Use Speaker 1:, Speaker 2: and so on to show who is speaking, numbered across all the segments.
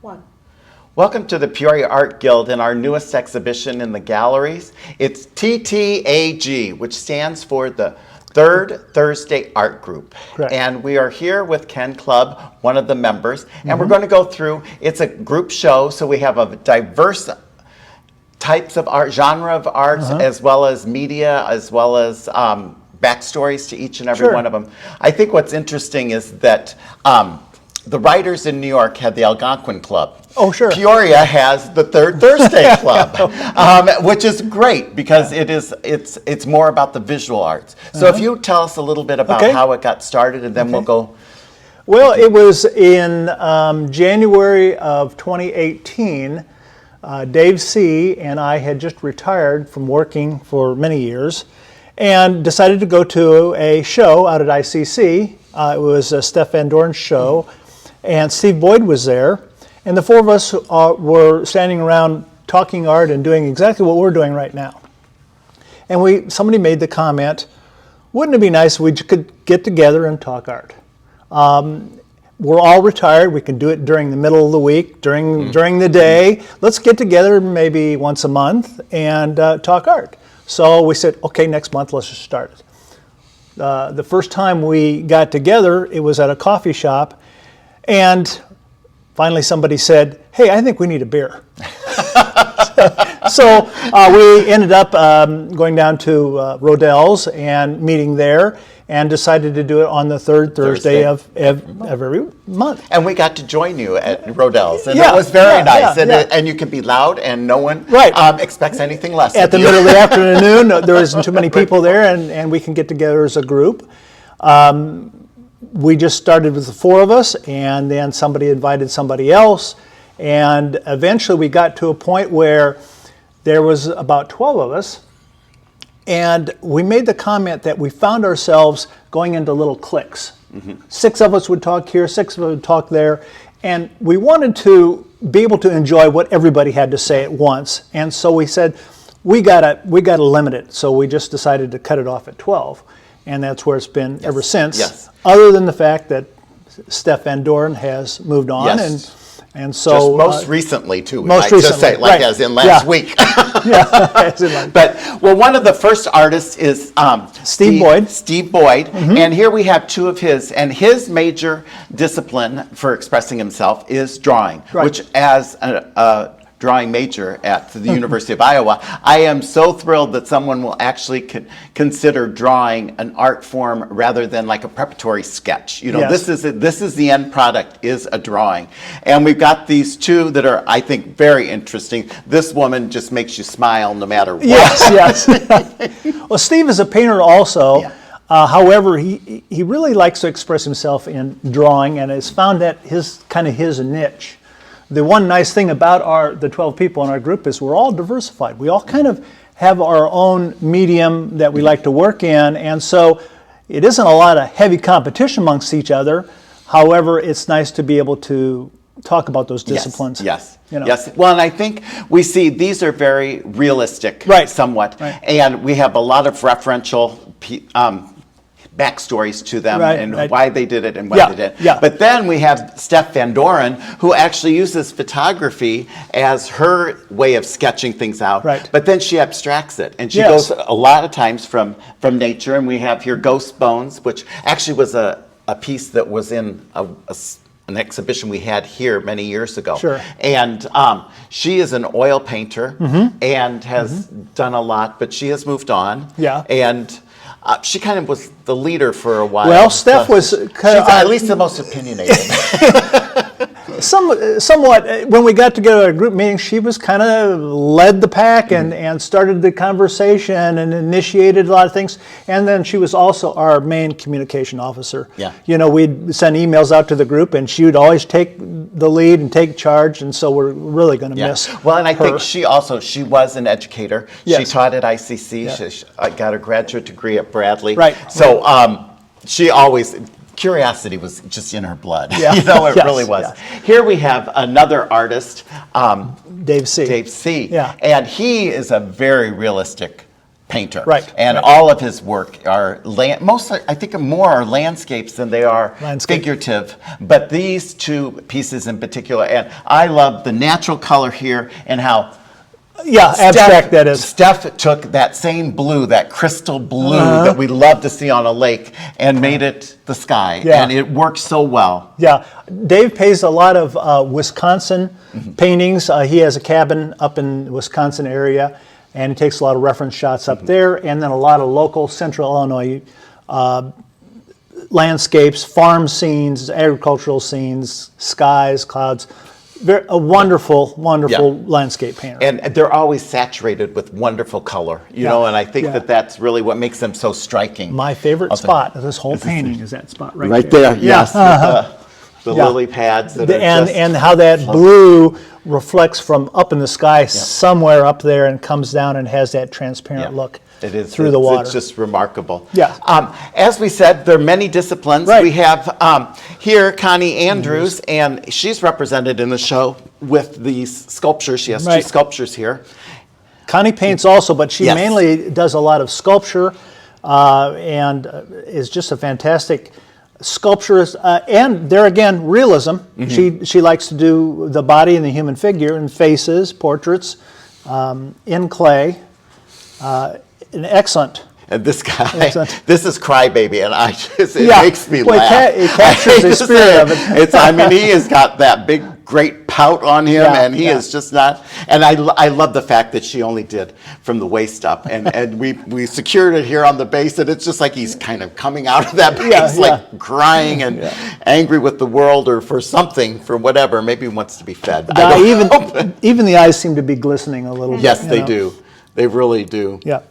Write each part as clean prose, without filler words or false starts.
Speaker 1: One.
Speaker 2: Welcome to the Peoria Art Guild and our newest exhibition in the galleries. It's TTAG, which stands for the Third Thursday Art Group.
Speaker 3: Correct.
Speaker 2: And we are here with Ken Clubb, one of the members, and we're going to go through, it's a group show, so we have a diverse types of art, genre of art, as well as media, as well as backstories to each and every one of them. I think what's interesting is that the writers in New York had the Algonquin Club.
Speaker 3: Oh, sure.
Speaker 2: Peoria has the Third Thursday Club, which is great because it's more about the visual arts. So if you tell us a little bit about how it got started, and then we'll go.
Speaker 3: Well, it was in January of 2018. Dave C. and I had just retired from working for many years and decided to go to a show out at ICC. It was a Steph Van Doren's show, and Steve Boyd was there. And the four of us were standing around talking art and doing exactly what we're doing right now. And somebody made the comment, wouldn't it be nice if we could get together and talk art? We're all retired. We can do it during the middle of the week, during the day. Let's get together maybe once a month and talk art. So we said, okay, next month, let's just start it. The first time we got together, it was at a coffee shop, and finally somebody said, hey, I think we need a beer. So we ended up going down to Rodell's and meeting there, and decided to do it on the third Thursday of every month.
Speaker 2: And we got to join you at Rodell's, and it was very nice. And you can be loud, and no one expects anything less
Speaker 3: At the middle of the afternoon, there isn't too many people there, and we can get together as a group. We just started with the four of us, and then somebody invited somebody else, and eventually we got to a point where there was about 12 of us, and we made the comment that we found ourselves going into little cliques. 6 of us would talk here, 6 of us would talk there, and we wanted to be able to enjoy what everybody had to say at once. And so we said, we gotta limit it. So we just decided to cut it off at 12, and that's where it's been ever since. Other than the fact that Steph Van Doren has moved on, and so
Speaker 2: just most recently too.
Speaker 3: Most recently,
Speaker 2: just say, like as in last week. But one of the first artists is
Speaker 3: Steve Boyd.
Speaker 2: Steve Boyd, and here we have 2 of his, and his major discipline for expressing himself is drawing, which as a drawing major at the University of Iowa, I am so thrilled that someone will actually consider drawing an art form rather than like a preparatory sketch. You know, this is the end product, is a drawing. And we've got these 2 that are, I think, very interesting. This woman just makes you smile no matter what.
Speaker 3: Yes. Well, Steve is a painter also. However, he really likes to express himself in drawing, and has found that his niche. The one nice thing about the 12 people in our group is we're all diversified. We all kind of have our own medium that we like to work in, and so it isn't a lot of heavy competition amongst each other. However, it's nice to be able to talk about those disciplines.
Speaker 2: Yes. Well, and I think we see these are very realistic, somewhat, and we have a lot of referential backstories to them and why they did it and why they did it. But then we have Steph Van Doren, who actually uses photography as her way of sketching things out. But then she abstracts it, and she goes a lot of times from nature. And we have here Ghost Bones, which actually was a piece that was in an exhibition we had here many years ago. And she is an oil painter and has done a lot, but she has moved on. And she kind of was the leader for a while.
Speaker 3: Well, Steph was kind of
Speaker 2: at least the most opinionated.
Speaker 3: Somewhat, when we got together at a group meeting, she was kind of led the pack and started the conversation and initiated a lot of things. And then she was also our main communication officer. You know, we'd send emails out to the group, and she would always take the lead and take charge. And so we're really going to miss
Speaker 2: Well, and I
Speaker 3: her.
Speaker 2: think she was an educator. She taught at ICC. She got a graduate degree at Bradley. So she always... Curiosity was just in her blood. You know, it really was. Here we have another artist,
Speaker 3: Dave C.
Speaker 2: And he is a very realistic painter.
Speaker 3: Right.
Speaker 2: And all of his work are mostly, I think, more are landscapes than they are figurative. But these two pieces in particular, and I love the natural color here and how
Speaker 3: abstract that is.
Speaker 2: Steph took that same blue, that crystal blue that we love to see on a lake, and made it the sky.
Speaker 3: Yeah.
Speaker 2: And it works so well.
Speaker 3: Yeah. Dave pays a lot of Wisconsin paintings. He has a cabin up in the Wisconsin area, and he takes a lot of reference shots up there, and then a lot of local central Illinois landscapes, farm scenes, agricultural scenes, skies, clouds. A wonderful landscape painter.
Speaker 2: And they're always saturated with wonderful color, you know, and I think that's really what makes them so striking.
Speaker 3: My favorite spot of this whole painting is that spot
Speaker 2: right there. Yes. The lily pads that
Speaker 3: and how that blue reflects from up in the sky somewhere up there and comes down and has that transparent look.
Speaker 2: It is
Speaker 3: through the water.
Speaker 2: It's just remarkable.
Speaker 3: Yeah.
Speaker 2: As we said, there are many disciplines.
Speaker 3: Right.
Speaker 2: We have here Connie Andrews, and she's represented in the show with these sculptures. She has two sculptures here.
Speaker 3: Connie paints also, but she mainly does a lot of sculpture and is just a fantastic sculpturist. And there again, realism. She likes to do the body and the human figure and faces, portraits in clay. An excellent.
Speaker 2: And this guy, this is Crybaby, and it makes me
Speaker 3: laugh. It captures the spirit of it.
Speaker 2: I mean, he has got that big, great pout on him, and he is just not. And I love the fact that she only did from the waist up, and we secured it here on the base, and it's just like he's kind of coming out of that base, like crying and angry with the world or for something, for whatever. Maybe he wants to be fed.
Speaker 3: Even the eyes seem to be glistening a little bit.
Speaker 2: Yes, they do. They really do.
Speaker 3: Yeah.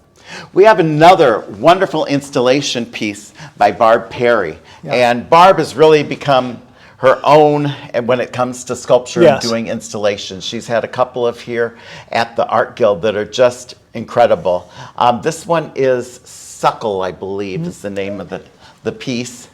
Speaker 2: We have another wonderful installation piece by Barb Perry.
Speaker 3: Yeah.
Speaker 2: And Barb has really become her own when it comes to sculpture and doing installations. She's had a couple of here at the Art Guild that are just incredible. This one is Suckle, I believe, is the name of the piece.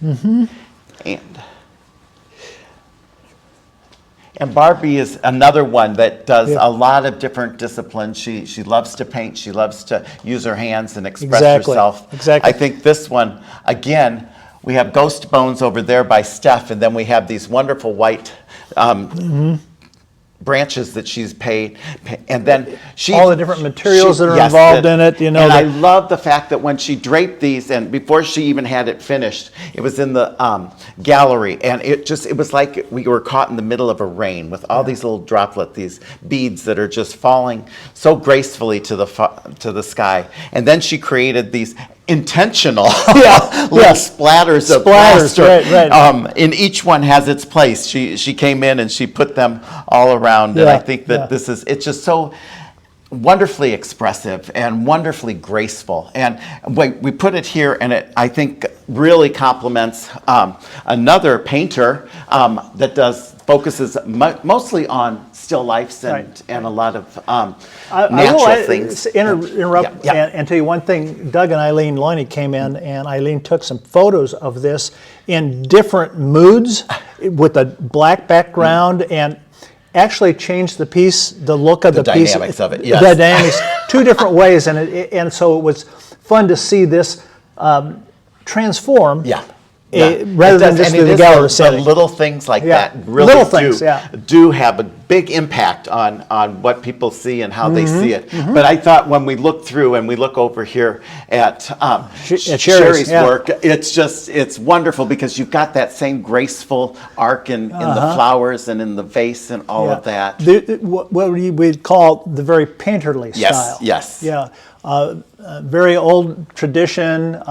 Speaker 2: And Barbie is another one that does a lot of different disciplines. She loves to paint. She loves to use her hands and express herself.
Speaker 3: Exactly.
Speaker 2: I think this one, again, we have Ghost Bones over there by Steph, and then we have these wonderful white branches that she's paid, and then
Speaker 3: all the different materials that are involved in it. You know,
Speaker 2: and I love the fact that when she draped these, and before she even had it finished, it was in the gallery, and it was like we were caught in the middle of a rain with all these little these beads that are just falling so gracefully to the sky. And then she created these intentional little splatters of plaster.
Speaker 3: Right.
Speaker 2: And each one has its place. She came in and she put them all around, and I think that it's just so wonderfully expressive and wonderfully graceful. And we put it here, and it, I think, really complements another painter that focuses mostly on still lifes and a lot of natural things.
Speaker 3: I will interrupt and tell you one thing. Doug and Eileen Loiney came in, and Eileen took some photos of this in different moods with a black background and actually changed the piece, the look of the piece.
Speaker 2: The dynamics of it,
Speaker 3: yes. The dynamics, two different ways, and so it was fun to see this transform. Rather than just the gallery setting.
Speaker 2: Little things like that really do have a big impact on what people see and how they see it. But I thought when we look through and we look over here at Sherry's work, it's wonderful because you've got that same graceful arc in the flowers and in the vase and all of that.
Speaker 3: What we'd call the very painterly style.
Speaker 2: Yes.
Speaker 3: Yeah. Very old tradition,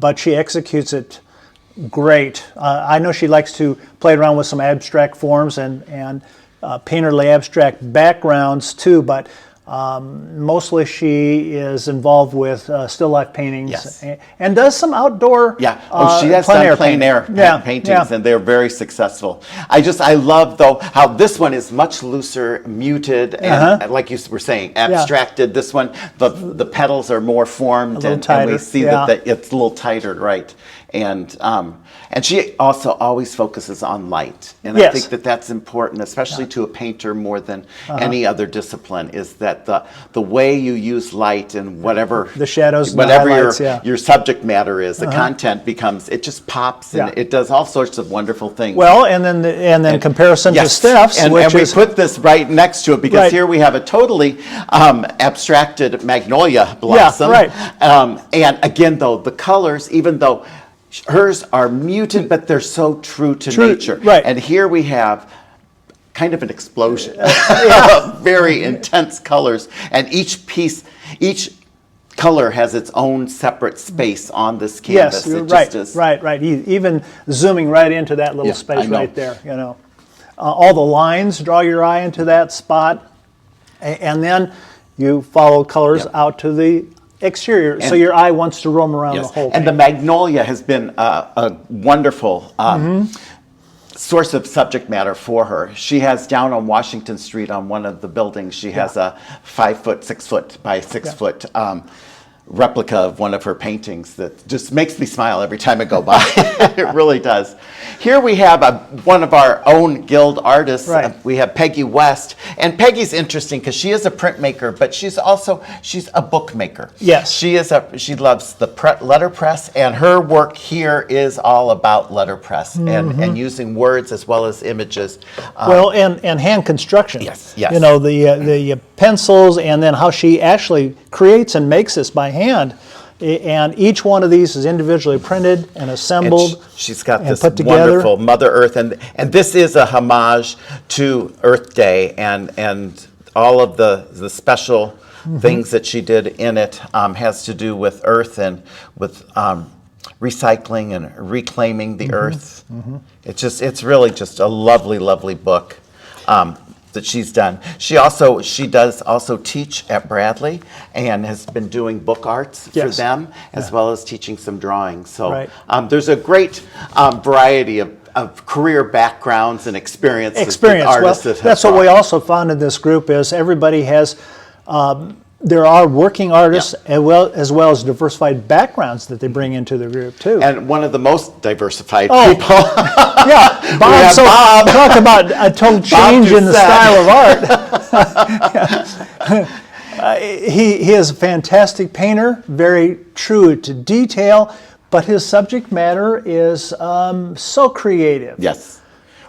Speaker 3: but she executes it great. I know she likes to play around with some abstract forms and painterly abstract backgrounds too, but mostly she is involved with still life paintings and does some outdoor
Speaker 2: she has done plein air paintings and they're very successful. I love though how this one is much looser, muted, and like you were saying, abstracted. This one, the petals are more formed and we see that it's a little tighter, right? and she also always focuses on light, and
Speaker 3: Yes.
Speaker 2: I think that that's important, especially to a painter more than any other discipline. Is that the way you use light and whatever
Speaker 3: the shadows, and
Speaker 2: whatever
Speaker 3: the highlights,
Speaker 2: your subject matter is, the content becomes, it just pops and it does all sorts of wonderful things.
Speaker 3: Well, and then comparison to Steph's,
Speaker 2: and
Speaker 3: which
Speaker 2: we
Speaker 3: is
Speaker 2: put this right next to it because here we have a totally abstracted magnolia blossom.
Speaker 3: right.
Speaker 2: And again, though, the colors, even though hers are muted, but they're so true to nature.
Speaker 3: Right.
Speaker 2: And here we have kind of an explosion of very intense colors, and each color has its own separate space on this canvas.
Speaker 3: Yes, right. Even zooming right into that little space right there, all the lines draw your eye into that spot, and then you follow colors out to the exterior, so your eye wants to roam around the whole thing.
Speaker 2: And the magnolia has been a wonderful source of subject matter for her. She has down on Washington Street on one of the buildings, she has a 5-foot, 6-foot by 6-foot replica of one of her paintings that just makes me smile every time I go by. It really does. Here we have one of our own guild artists. We have Peggy West, and Peggy's interesting because she is a printmaker, but she's a bookmaker.
Speaker 3: Yes,
Speaker 2: she loves the letterpress, and her work here is all about letterpress and using words as well as images.
Speaker 3: Well, and hand construction.
Speaker 2: Yes.
Speaker 3: The pencils, and then how she actually creates and makes this by hand. And each one of these is individually printed and assembled.
Speaker 2: And she's got this
Speaker 3: put together.
Speaker 2: Wonderful Mother Earth, and this is a homage to Earth Day and all of the special things that she did in it has to do with Earth and with recycling and reclaiming the Earth. It's really just a lovely, lovely book. That she's done. She does also teach at Bradley and has been doing book arts for them as well as teaching some drawing. So there's a great variety of career backgrounds and experiences that artists have
Speaker 3: that's what we also found in this group is everybody has there are working artists as well as diversified backgrounds that they bring into the group too.
Speaker 2: And one of the most diversified people.
Speaker 3: Bob. Talk about a total change in the style of art. He is a fantastic painter, very true to detail, but his subject matter is so creative.
Speaker 2: Yes.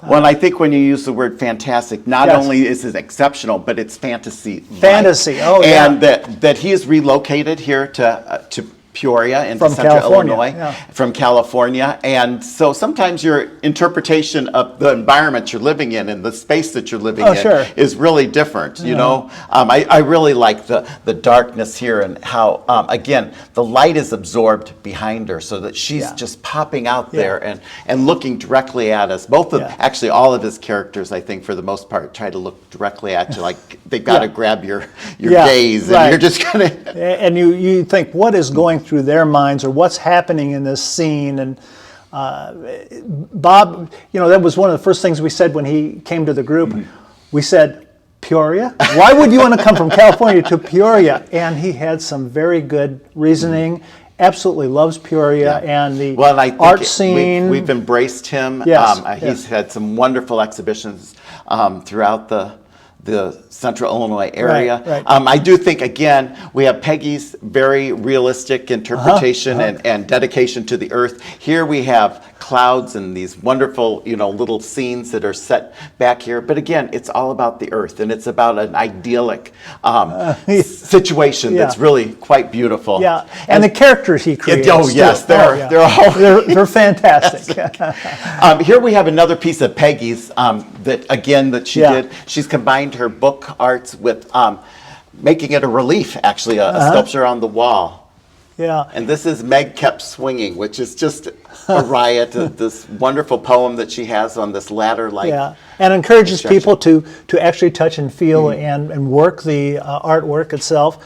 Speaker 2: Well, and I think when you use the word fantastic, not only is it exceptional, but it's fantasy.
Speaker 3: Fantasy,
Speaker 2: and that he is relocated here to Peoria in Central Illinois from California. And so sometimes your interpretation of the environment you're living in and the space that you're living in is really different. You know, I really like the darkness here and how, again, the light is absorbed behind her so that she's just popping out there and looking directly at us. Actually, all of his characters, I think, for the most part, try to look directly at you like they've got to grab your gaze and you're just going to...
Speaker 3: And you think, what is going through their minds or what's happening in this scene? And Bob, that was one of the first things we said when he came to the group. We said, Peoria? Why would you want to come from California to Peoria? And he had some very good reasoning. Absolutely loves Peoria and the art scene.
Speaker 2: We've embraced him. He's had some wonderful exhibitions throughout the Central Illinois area. I do think, again, we have Peggy's very realistic interpretation and dedication to the earth. Here we have clouds and these wonderful, little scenes that are set back here. But again, it's all about the earth, and it's about an idyllic situation that's really quite beautiful.
Speaker 3: And the characters he creates.
Speaker 2: They're
Speaker 3: fantastic.
Speaker 2: Here we have another piece of Peggy's that she did. She's combined her book arts with making it a relief, actually, a sculpture on the wall. And this is Meg Kept Swinging, which is just a riot, this wonderful poem that she has on this ladder-like.
Speaker 3: And encourages people to actually touch and feel and work the artwork itself.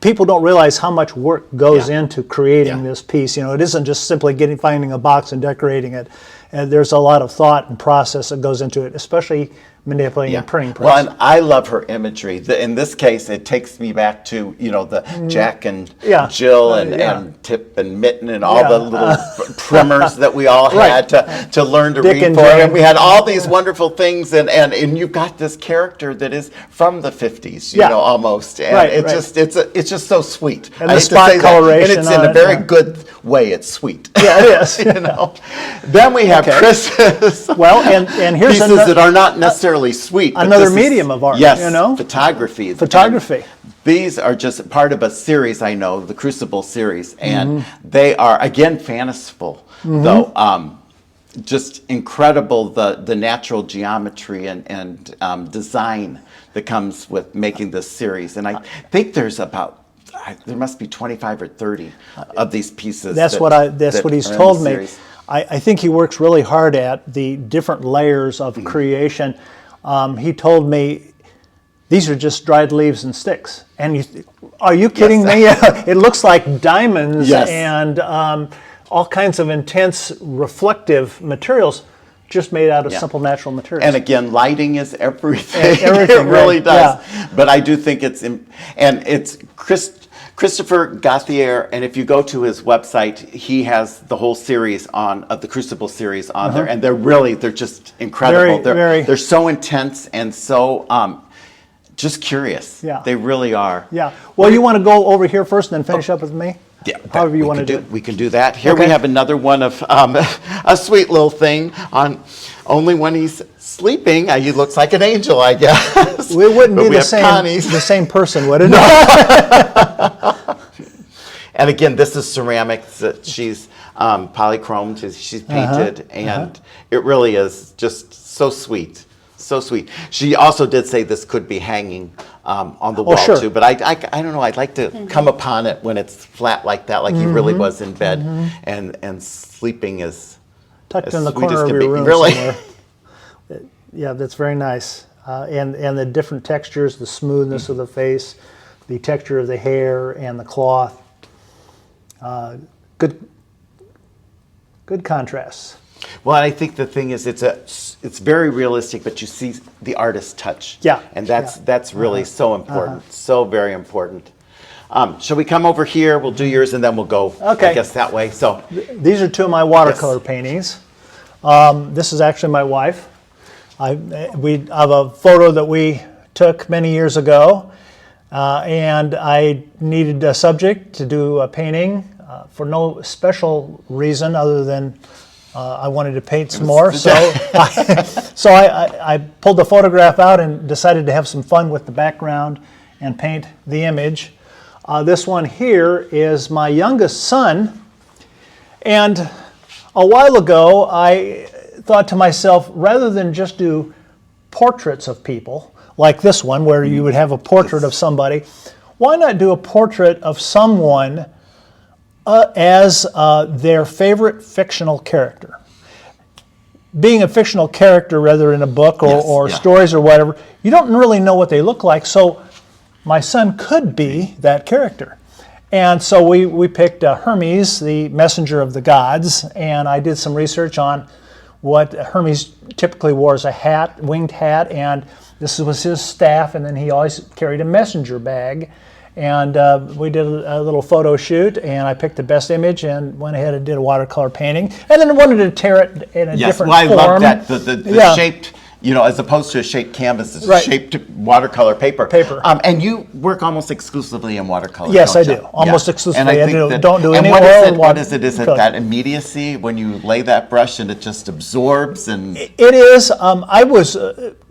Speaker 3: People don't realize how much work goes into creating this piece. It isn't just simply finding a box and decorating it. And there's a lot of thought and process that goes into it, especially manipulating and printing press.
Speaker 2: Well, and I love her imagery. In this case, it takes me back to, the Jack and Jill and Tip and Mitten and all the little primers that we all had to learn to read for. And we had all these wonderful things, and you've got this character that is from the 50s, almost. And it's just so sweet.
Speaker 3: And the spot coloration.
Speaker 2: And it's in a very good way. It's sweet.
Speaker 3: Yeah, it is.
Speaker 2: Then we have Chris's
Speaker 3: and here's
Speaker 2: pieces that are not necessarily sweet.
Speaker 3: Another medium of art.
Speaker 2: Yes, photography.
Speaker 3: Photography.
Speaker 2: These are just part of a series I know, the Crucible series, and they are, again, fanciful, though. Just incredible, the natural geometry and design that comes with making this series. And I think there must be 25 or 30 of these pieces.
Speaker 3: That's what he's told me. I think he works really hard at the different layers of creation. He told me, these are just dried leaves and sticks. And are you kidding me? It looks like diamonds and all kinds of intense reflective materials just made out of simple natural materials.
Speaker 2: And again, lighting is everything. It really does. Yeah. But I do think it's Christopher Gauthier, and if you go to his website, he has the whole series of the Crucible series on there, and they're just incredible. They're so intense and so just curious. Yeah. They really are.
Speaker 3: Yeah. Well, you want to go over here first and then finish up with me?
Speaker 2: Yeah.
Speaker 3: However you want to do it.
Speaker 2: We can do that. Here we have another one of a sweet little thing on only when he's sleeping. He looks like an angel, I guess.
Speaker 3: We wouldn't be the same person, would it?
Speaker 2: And again, this is ceramics that she's polychromed, she's painted, and it really is just so sweet. So sweet. She also did say this could be hanging on the wall too, but I don't know. I'd like to come upon it when it's flat like that, like he really was in bed and sleeping as
Speaker 3: tucked in the corner of your room somewhere. Yeah, that's very nice. And the different textures, the smoothness of the face, the texture of the hair and the cloth. Good contrasts.
Speaker 2: Well, I think the thing is, it's very realistic, but you see the artist's touch.
Speaker 3: Yeah.
Speaker 2: And that's really so important, so very important. Shall we come over here? We'll do yours, and then we'll go, I guess, that way. So
Speaker 3: these are two of my watercolor paintings. This is actually my wife. We have a photo that we took many years ago, and I needed a subject to do a painting for no special reason other than I wanted to paint some more. So I pulled the photograph out and decided to have some fun with the background and paint the image. This one here is my youngest son, and a while ago I thought to myself, rather than just do portraits of people like this one where you would have a portrait of somebody, why not do a portrait of someone as their favorite fictional character? Being a fictional character, whether in a book or stories or whatever, you don't really know what they look like, so my son could be that character. And so we picked Hermes, the messenger of the gods, and I did some research on what Hermes typically wore as a hat, winged hat, and this was his staff, and then he always carried a messenger bag. And we did a little photo shoot, and I picked the best image and went ahead and did a watercolor painting. And then wanted to tear it in a different form.
Speaker 2: Yes, well, I love that. The shaped, as opposed to a shaped canvas, it's a shaped watercolor paper. And you work almost exclusively in watercolor.
Speaker 3: Yes, I do. Almost exclusively. I don't do any
Speaker 2: oil.
Speaker 3: And
Speaker 2: what is it? Is it that immediacy when you lay that brush and it just absorbs? And
Speaker 3: it is. I was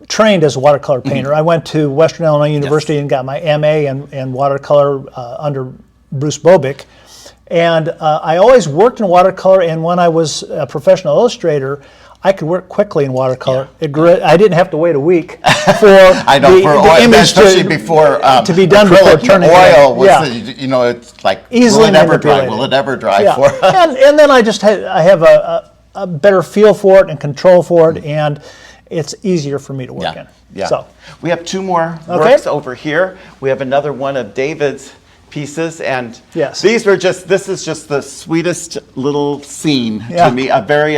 Speaker 3: trained as a watercolor painter. I went to Western Illinois University and got my MA in watercolor under Bruce Bobick. And I always worked in watercolor, and when I was a professional illustrator, I could work quickly in watercolor. I didn't have to wait a week for the image
Speaker 2: especially before
Speaker 3: to be done before turning
Speaker 2: oil. It's like,
Speaker 3: easily
Speaker 2: will it ever dry? Will it ever dry for us?
Speaker 3: And then I have a better feel for it and control for it, and it's easier for me to work in.
Speaker 2: Yeah.
Speaker 3: So
Speaker 2: we have two more works over here. We have another one of David's pieces, and this is just the sweetest little scene to me. A very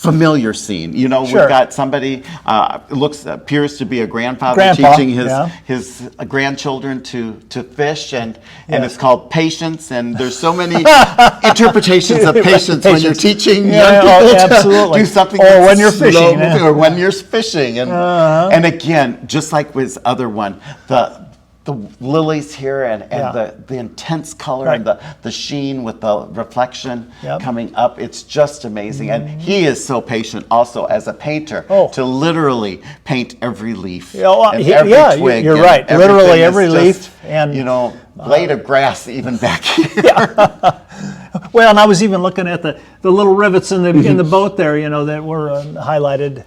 Speaker 2: familiar scene. You know,
Speaker 3: Sure.
Speaker 2: we've got somebody appears to be a grandfather
Speaker 3: Grandpa,
Speaker 2: teaching his
Speaker 3: yeah.
Speaker 2: his grandchildren to fish, and it's called patience. And there's so many interpretations of patience when you're teaching young people
Speaker 3: absolutely.
Speaker 2: to do something,
Speaker 3: or
Speaker 2: that's
Speaker 3: when you're
Speaker 2: slow
Speaker 3: fishing,
Speaker 2: moving, or when you're fishing, and again, just like with his other one, the lilies here and the intense color and the sheen with the reflection coming up, it's just amazing. And he is so patient also as a painter to literally paint every leaf and every twig.
Speaker 3: You're
Speaker 2: and
Speaker 3: right. Literally every
Speaker 2: just,
Speaker 3: leaf and
Speaker 2: blade of grass even back here.
Speaker 3: Well, and I was even looking at the little rivets in the boat there, that were highlighted.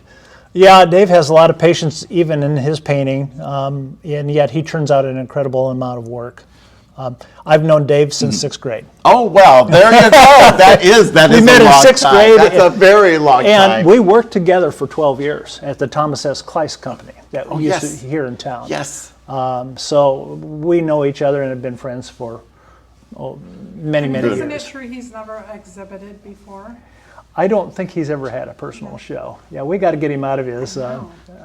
Speaker 3: Yeah, Dave has a lot of patience even in his painting, and yet he turns out an incredible amount of work. I've known Dave since 6th grade.
Speaker 2: Oh, well, there you go. That is
Speaker 3: we met in 6th grade.
Speaker 2: That's a very long time.
Speaker 3: And we worked together for 12 years at the Thomas S. Kleiss Company that we used to here in town.
Speaker 2: Yes.
Speaker 3: So we know each other and have been friends for many years.
Speaker 1: Isn't it true he's never exhibited before?
Speaker 3: I don't think he's ever had a personal show. Yeah, we got to get him out of his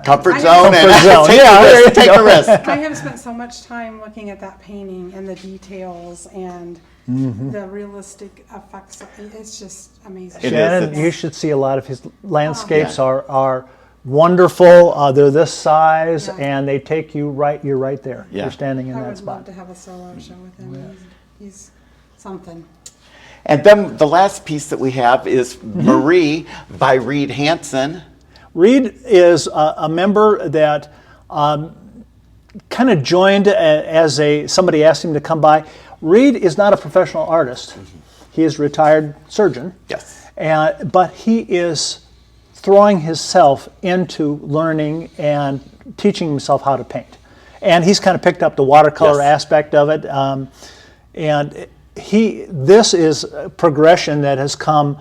Speaker 2: comfort zone.
Speaker 3: Take
Speaker 2: a risk.
Speaker 1: I have spent so much time looking at that painting and the details and the realistic effects. It's just amazing.
Speaker 3: Shannon, you should see a lot of his landscapes are wonderful. They're this size, and they take you right. You're right there.
Speaker 2: Yeah.
Speaker 3: You're standing in
Speaker 1: I
Speaker 3: that
Speaker 1: would
Speaker 3: spot.
Speaker 1: love to have a solo show with him. He's something.
Speaker 2: And then the last piece that we have is Marie by Reed Hansen.
Speaker 3: Reed is a member that kind of joined as somebody asked him to come by. Reed is not a professional artist. He is a retired surgeon.
Speaker 2: Yes.
Speaker 3: But he is throwing himself into learning and teaching himself how to paint. And he's kind of picked up the watercolor aspect of it. This is a progression that has come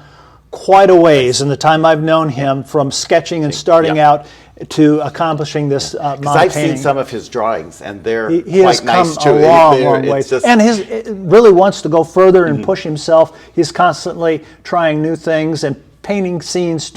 Speaker 3: quite a ways in the time I've known him, from sketching and starting out to accomplishing this amount of painting.
Speaker 2: I've seen some of his drawings, and they're
Speaker 3: he
Speaker 2: quite
Speaker 3: has
Speaker 2: nice
Speaker 3: come
Speaker 2: too.
Speaker 3: a long way. And he really wants to go further and push himself. He's constantly trying new things and painting scenes